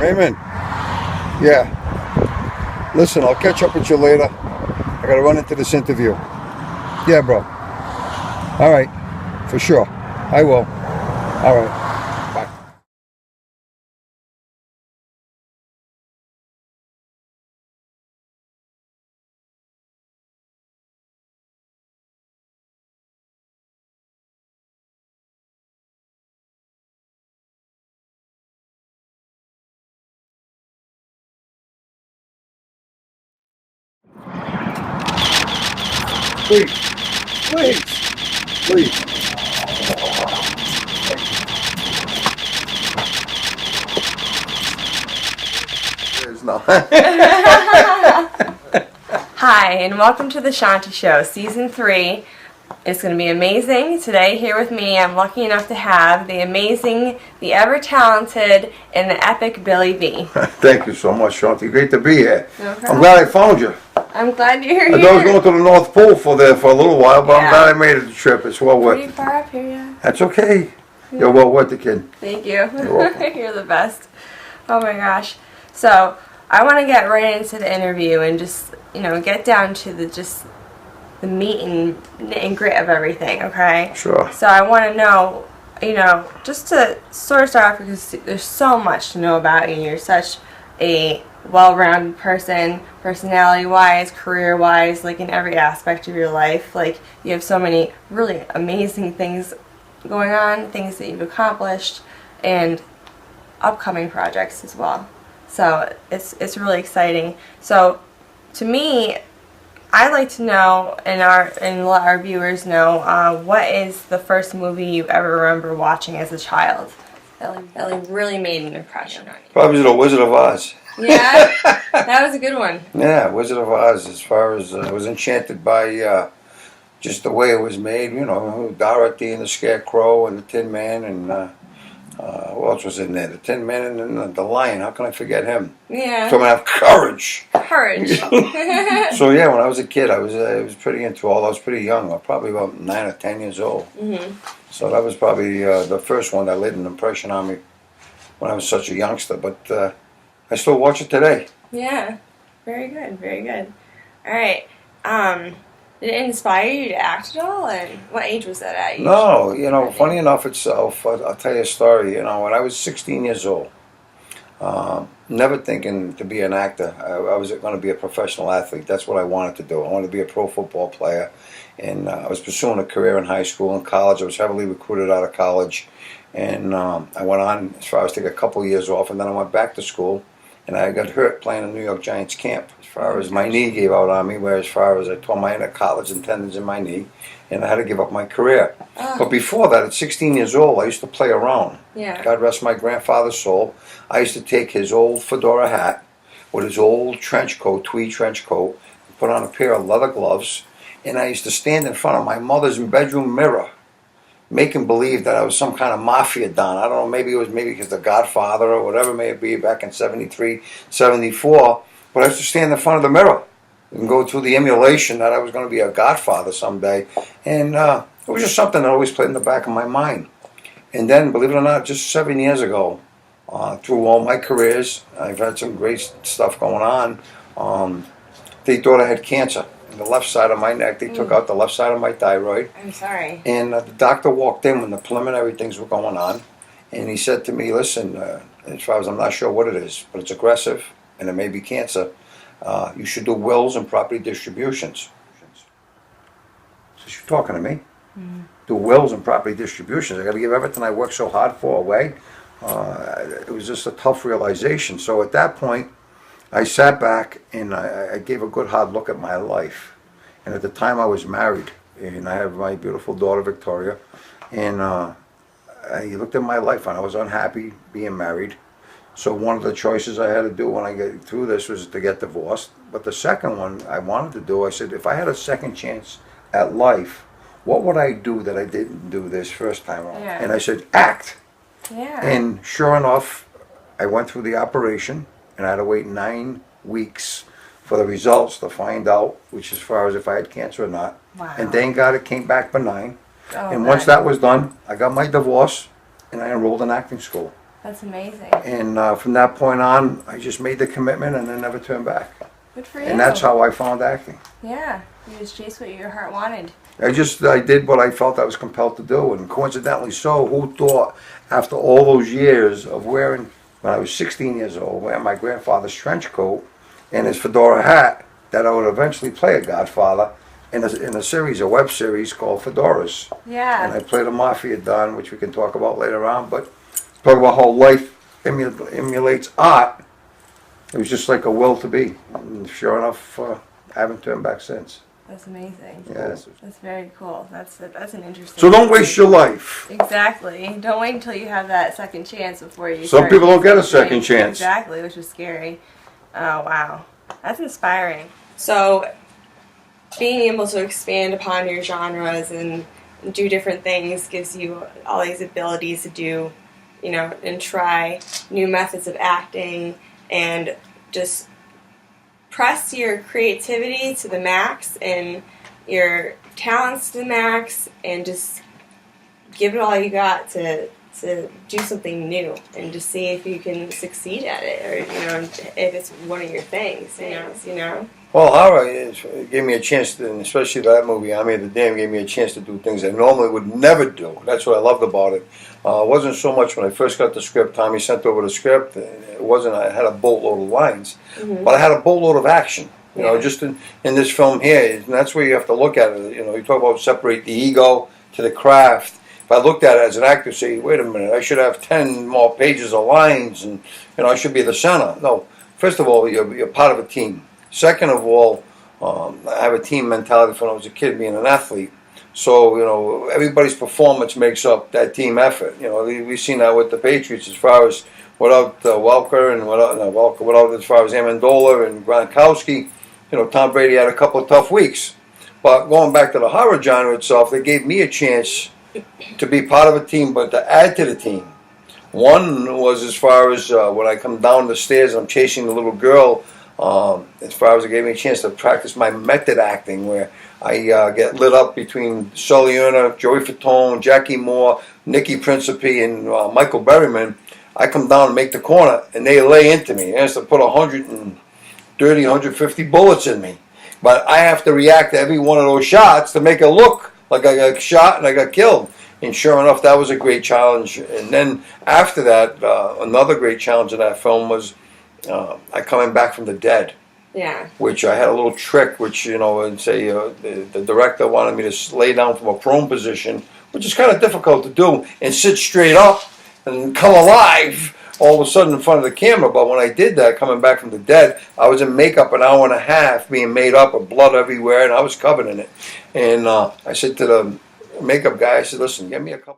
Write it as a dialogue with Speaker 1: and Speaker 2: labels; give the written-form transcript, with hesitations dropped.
Speaker 1: Raymond. Yeah. Listen, I'll catch up with you later. I gotta run into this interview. Yeah, bro. All right. For sure. I will. All right. Bye. Please. Please. Please. There's no.
Speaker 2: Hi, and welcome to the Chaunty Show, Season 3. It's going to be amazing. Today, here with me, I'm lucky enough to have the amazing, the ever-talented, and the epic Billy V.
Speaker 1: Thank you so much, Chaunty. Great to be here.
Speaker 2: No
Speaker 1: I'm
Speaker 2: problem.
Speaker 1: glad I found you.
Speaker 2: I'm glad you're
Speaker 1: I
Speaker 2: here.
Speaker 1: thought I was going to the North Pole for a little while, but I'm
Speaker 2: Yeah.
Speaker 1: glad I made it the trip. It's well worth
Speaker 2: Pretty
Speaker 1: it.
Speaker 2: far up here, yeah.
Speaker 1: That's okay. You're well worth it, kid.
Speaker 2: Thank you.
Speaker 1: You're welcome.
Speaker 2: You're the best. Oh my gosh. So, I want to get right into the interview and just, get down to the meat and grit of everything, okay?
Speaker 1: Sure.
Speaker 2: So I want to know, just to sort of start off, because there's so much to know about you. You're such a well-rounded person, personality-wise, career-wise, like in every aspect of your life. Like, you have so many really amazing things going on, things that you've accomplished, and upcoming projects as well. So it's really exciting. So to me, I'd like to know, and let our viewers know, what is the first movie you ever remember watching as a child that really made an impression on you?
Speaker 1: Probably The Wizard of Oz.
Speaker 2: Yeah, that was a good one.
Speaker 1: Yeah, Wizard of Oz. As far as I was enchanted by just the way it was made. Dorothy and the Scarecrow and the Tin Man and who else was in there? The Tin Man and the Lion. How can I forget him?
Speaker 2: Yeah.
Speaker 1: So I'm gonna have courage.
Speaker 2: Courage.
Speaker 1: So yeah, when I was a kid, I was pretty into all. I was pretty young. I was probably about 9 or 10 years old.
Speaker 2: Mm-hmm.
Speaker 1: So that was probably the first one that laid an impression on me when I was such a youngster. But I still watch it today.
Speaker 2: Yeah. Very good. Very good. All right. Did it inspire you to act at all? And what age was that at?
Speaker 1: No, funny enough itself, I'll tell you a story. When I was 16 years old, never thinking to be an actor. I was going to be a professional athlete. That's what I wanted to do. I wanted to be a pro football player. And I was pursuing a career in high school and college. I was heavily recruited out of college. And I went on as far as take a couple of years off. And then I went back to school. And I got hurt playing a New York Giants camp. As far as my knee gave out on me, where as far as I tore my intercollagen tendons in my knee, and I had to give up my career.
Speaker 2: Oh.
Speaker 1: But before that, at 16 years old, I used to play around.
Speaker 2: Yeah.
Speaker 1: God rest my grandfather's soul. I used to take his old fedora hat with his old trench coat, tweed trench coat, put on a pair of leather gloves, and I used to stand in front of my mother's bedroom mirror, making believe that I was some kind of mafia don. I don't know, maybe it was because The Godfather or whatever it may be back in 73, 74. But I used to stand in front of the mirror and go through the emulation that I was going to be a Godfather someday. And it was just something that always played in the back of my mind. And then, believe it or not, just 7 years ago, through all my careers, I've had some great stuff going on. They thought I had cancer. The left side of my neck. They took out the left side of my thyroid.
Speaker 2: I'm sorry.
Speaker 1: And the doctor walked in when the preliminary things were going on, and he said to me, "Listen, as far as I'm not sure what it is, but it's aggressive, and it may be cancer. You should do wills and property distributions." So she's talking to me. Mm-hmm. Do wills and property distributions. I got to give everything I worked so hard for away. It was just a tough realization. So at that point, I sat back and I gave a good hard look at my life. And at the time I was married, and I have my beautiful daughter Victoria. And I looked at my life and I was unhappy being married. So one of the choices I had to do when I get through this was to get divorced. But the second one I wanted to do, I said, if I had a second chance at life, what would I do that I didn't do this first time around?
Speaker 2: Yeah.
Speaker 1: And I said, act.
Speaker 2: Yeah.
Speaker 1: And sure enough, I went through the operation. And I had to wait 9 weeks for the results to find out, which as far as if I had cancer or not.
Speaker 2: Wow.
Speaker 1: And thank God it came back benign.
Speaker 2: Oh,
Speaker 1: And once that was done, I got my divorce, and I enrolled in acting school.
Speaker 2: That's amazing.
Speaker 1: And from that point on, I just made the commitment and then never turned back.
Speaker 2: Good for you.
Speaker 1: And that's how I found acting.
Speaker 2: Yeah, you just chased what your heart wanted.
Speaker 1: I did what I felt I was compelled to do, and coincidentally so, who thought after all those years of wearing, when I was 16 years old, wearing my grandfather's trench coat and his fedora hat, that I would eventually play a Godfather in a series, a web series called Fedoras.
Speaker 2: Yeah.
Speaker 1: And I played a mafia don, which we can talk about later on, but talk about how life emulates art. It was just like a will to be. And sure enough, I haven't turned back since.
Speaker 2: That's amazing.
Speaker 1: Yes.
Speaker 2: That's very cool. That's an interesting.
Speaker 1: So don't waste your life.
Speaker 2: Exactly. Don't wait until you have that second chance before you.
Speaker 1: Some
Speaker 2: start
Speaker 1: people don't get a
Speaker 2: doing-
Speaker 1: second chance.
Speaker 2: Exactly, which is scary. Oh wow, that's inspiring. So, being able to expand upon your genres and do different things gives you all these abilities to do, you know, and try new methods of acting and just press your creativity to the max and your talents to the max and just give it all you got to do something new and just see if you can succeed at it, or you know, if it's one of your things, you know.
Speaker 1: Well, horror gave me a chance to, and especially that movie, Army of the Damned, gave me a chance to do things I normally would never do. That's what I loved about it. It wasn't so much when I first got the script, Tommy sent over the script, it wasn't, I had a boatload of lines, but I had a boatload of action. You know, just in this film here, and that's where you have to look at it. You know, you talk about separate the ego to the craft. If I looked at it as an actor, say, wait a minute, I should have 10 more pages of lines, and you know, I should be the center. No, first of all, you're part of a team. Second of all, I have a team mentality from when I was a kid, being an athlete. So, you know, everybody's performance makes up that team effort. You know, we've seen that with the Patriots as far as without Welker and without as far as Amendola and Gronkowski. You know, Tom Brady had a couple of tough weeks. But going back to the horror genre itself, they gave me a chance to be part of a team, but to add to the team. One was as far as when I come down the stairs and I'm chasing the little girl, as far as it gave me a chance to practice my method acting, where I get lit up between Sully Erna, Joey Fatone, Jackie Moore, Nicky Principe, and Michael Berryman. I come down and make the corner, and they lay into me. They have to put 130, 150 bullets in me. But I have to react to every one of those shots to make it look like I got shot and I got killed. And sure enough, that was a great challenge. And then after that, another great challenge in that film was I coming back from the dead.
Speaker 2: Yeah.
Speaker 1: Which I had a little trick, which, you know, and say the director wanted me to lay down from a prone position, which is kind of difficult to do, and sit straight up and come alive all of a sudden in front of the camera. But when I did that, coming back from the dead, I was in makeup an hour and a half, being made up with blood everywhere, and I was covered in it. And I said to the makeup guy, I said, listen, get me a couple.